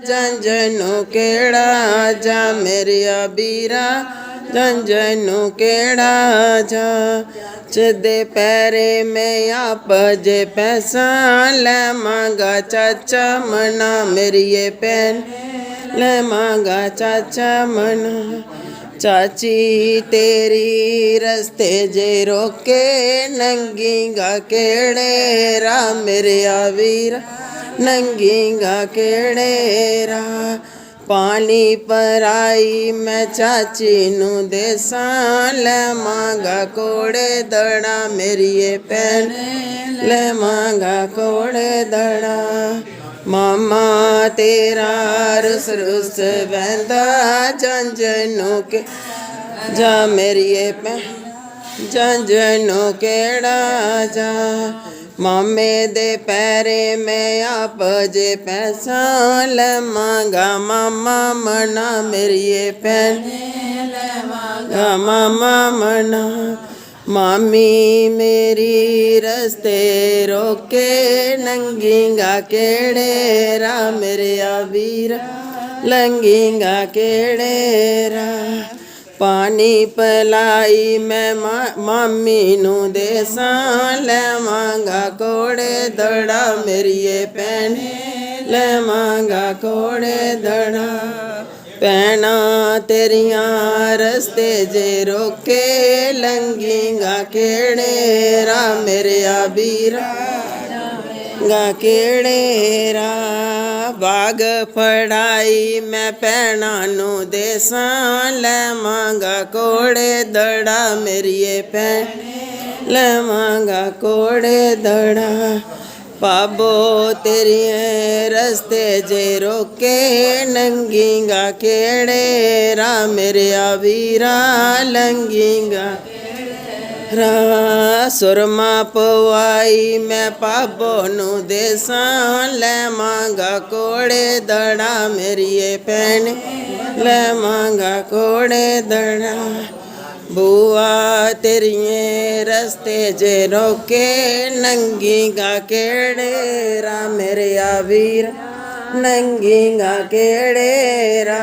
जंजनू केड़ा जा मेरिया बीरा जंजनू केड़ा जा चदे पैरे में आप जे पैसा ले मांगा चाचा मना मेरी ये पैन ले मांगा चाचा मना चाची तेरी रस्ते जे रोके नंगीगा केड़े रा मेरे वीरा नंगीगा केड़े रा पानी पर आई मैं चाची नू देसा ले मांगा कोड़े दड़ा मेरी ये पैन ले मांगा कोड़े दड़ा मामा तेरा रुस रुस बंदा जंजनू के जा मेरी ये पैन जंजनू केड़ा जा मामे दे पैरे में आप जे पैसा ले मांगा मामा मना मेरी ये पैन ले मामा मना मामी मेरी रस्ते रोके नंगीगा केड़े रा मेरे वीरा लंगीगा केड़े रा पानी पलाई मैं मामी नू देसा ले मांगा कोड़े दड़ा मेरी ये पैन ले मांगा कोड़े दड़ा पैना तेरिया रस्ते जे रोके लंगीगा केड़े रा मेरे वीरा गा केड़े रा बाग फड़ाई मैं पैना नू देसा ले मांगा कोड़े दड़ा मेरी ये पैन ले मांगा कोड़े दड़ा पाबो तेरी रस्ते जे रोके नंगीगा केड़े रा मेरे वीरा लंगीगा रा सुरमा पवाई मैं पाबो नू देसा ले मांगा कोड़े दड़ा मेरी ये पैन ले मांगा कोड़े दड़ा बुआ तेरिए रस्ते जे रोके नंगीगा केड़े रा मेरे वीरा नंगीगा केड़े रा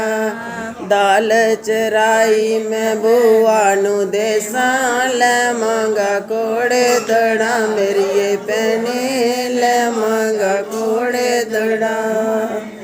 दाल चराई मैं बुआ नू देसा ले मांगा कोड़े दड़ा मेरी ये पैने ले मांगा कोड़े दड़ा।